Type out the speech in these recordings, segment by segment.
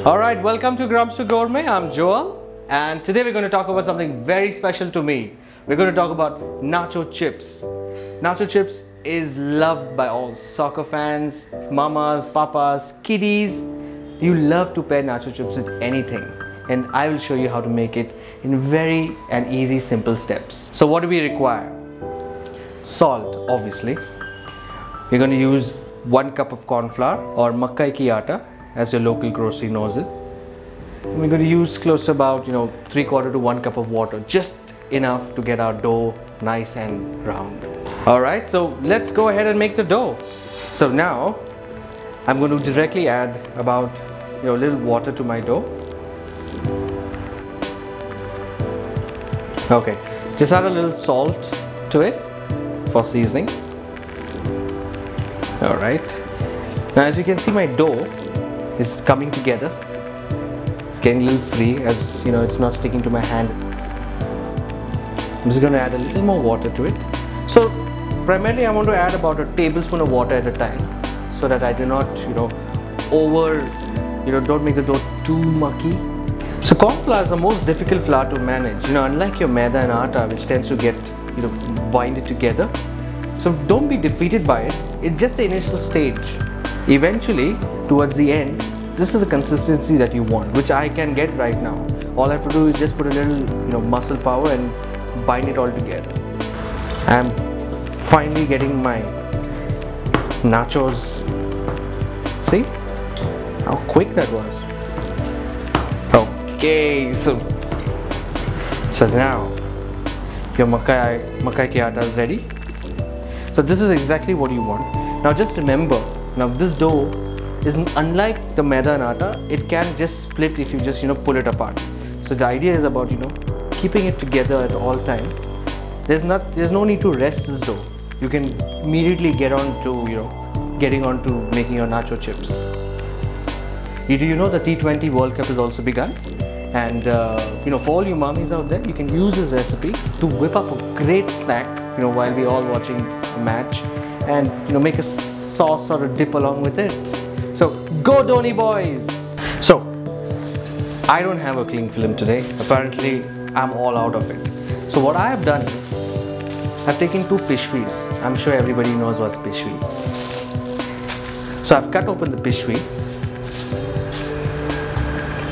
Alright, welcome to Grams to Gourmet. I'm Joel, and today we're going to talk about something very special to me. We're going to talk about Nacho Chips. Nacho Chips is loved by all soccer fans, mamas, papas, kiddies. You love to pair Nacho Chips with anything, and I will show you how to make it in very and easy simple steps. So what do we require? Salt, obviously. We're going to use 1 cup of corn flour or makkai ki aata, as your local grocery knows it. We're going to use close to about 3/4 to 1 cup of water, just enough to get our dough nice and round. Alright, so let's go ahead and make the dough. So now I'm going to directly add about a little water to my dough. Okay, just add a little salt to it for seasoning. Alright, now as you can see, my dough is coming together. It's getting a little free, as it's not sticking to my hand. I'm just going to add a little more water to it. So primarily I want to add about a tablespoon of water at a time, so that I do not don't make the dough too mucky. So corn flour is the most difficult flour to manage, unlike your maida and atta, which tends to get binded together. So don't be defeated by it. It's just the initial stage. Eventually, towards the end, this is the consistency that you want, which I can get right now. All I have to do is just put a little muscle power and bind it all together. I'm finally getting my nachos. See how quick that was. Okay, so now your makkai ki aata is ready. So this is exactly what you want. Now just remember, this dough is unlike the maida and atta. It can just split if you just pull it apart. So the idea is about keeping it together at all times. There's no need to rest this dough. You can immediately get on to getting on to making your nacho chips. Do you know the T20 World Cup has also begun? And for all you mommies out there, you can use this recipe to whip up a great snack while we all watching a match, and make a sauce or a dip along with it. So go Dhoni boys! So I don't have a cling film today. Apparently I'm all out of it. So what I have done is I've taken 2 pishwees. I'm sure everybody knows what's pishwee. So I've cut open the pishwee,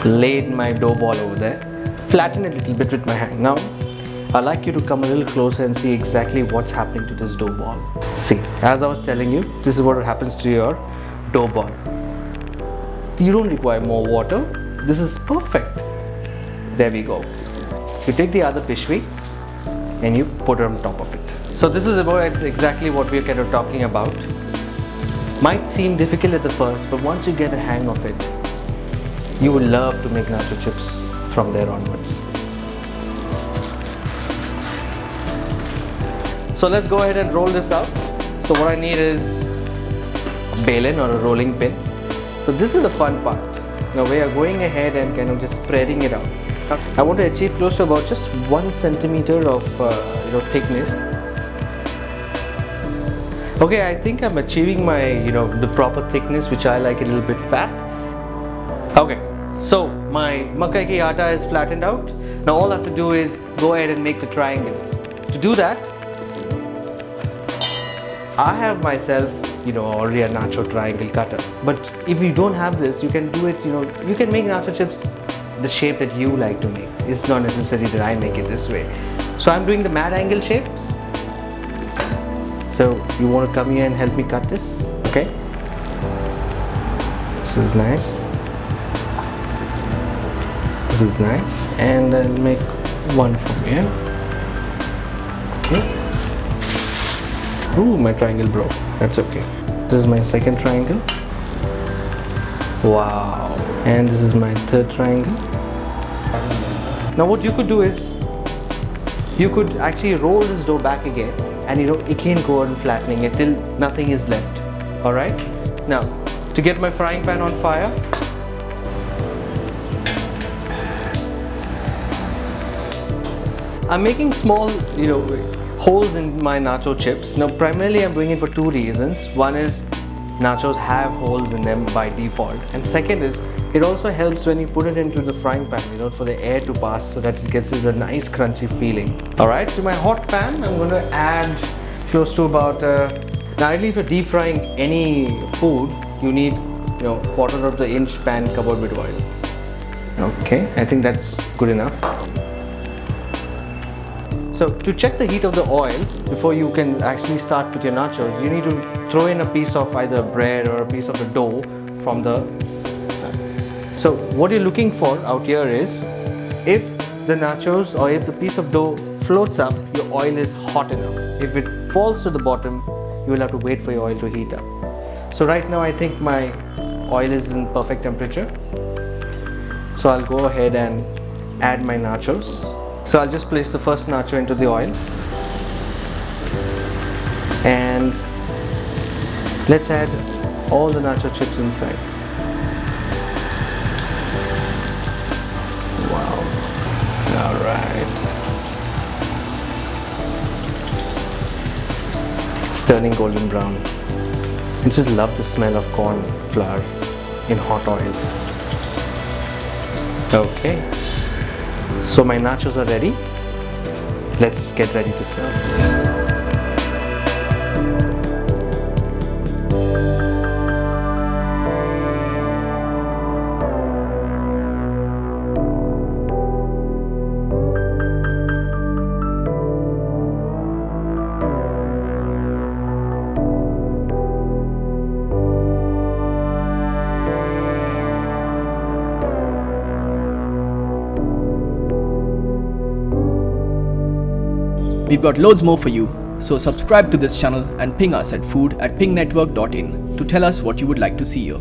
laid my dough ball over there, flatten it a little bit with my hand. Now I'd like you to come a little closer and see exactly what's happening to this dough ball. See, as I was telling you, this is what happens to your dough ball. You don't require more water. This is perfect. There we go. You take the other pishwee and you put it on top of it. So this is exactly what we're kind of talking about. Might seem difficult at the first, but once you get a hang of it, you will love to make nacho chips from there onwards. So let's go ahead and roll this out. So what I need is a baling or a rolling pin. So this is the fun part. Now we are going ahead and kind of just spreading it out. Now, I want to achieve close to about just 1 centimeter of thickness. Okay, I think I'm achieving my the proper thickness, which I like a little bit fat. Okay, so my makkai ki aata is flattened out. Now all I have to do is go ahead and make the triangles. To do that, I have myself already a nacho triangle cutter, but if you don't have this, you can do it, you can make nacho chips the shape that you like to make. It's not necessary that I make it this way. So I'm doing the mad angle shapes. So you want to come here and help me cut this, okay? This is nice. This is nice, and I'll make one from here. Okay. Ooh, my triangle broke. That's okay. This is my second triangle. Wow. And this is my third triangle. Now what you could do is, you could actually roll this dough back again, and again go on flattening it till nothing is left. Alright? Now, to get my frying pan on fire, I'm making small, holes in my nacho chips. Now primarily I'm doing it for 2 reasons. One is nachos have holes in them by default, and second is It also helps when you put it into the frying pan, you know, for the air to pass so that it gets a nice crunchy feeling. Alright, to my hot pan, I'm going to add close to about, now ideally if you're deep frying any food, you need, you know, 1/4 of the inch pan covered with oil. Okay, I think that's good enough. So to check the heat of the oil before you can actually start with your nachos, you need to throw in a piece of either bread or a piece of the dough from the. So what you're looking for out here is if the nachos or if the piece of dough floats up, your oil is hot enough. If it falls to the bottom, you will have to wait for your oil to heat up. So right now I think my oil is in perfect temperature. So I'll go ahead and add my nachos. So I'll just place the first nacho into the oil. And let's add all the nacho chips inside. Wow. Alright. It's turning golden brown. I just love the smell of corn flour in hot oil. Okay. So my nachos are ready. Let's get ready to serve. We've got loads more for you, so subscribe to this channel and ping us at food@pingnetwork.in to tell us what you would like to see here.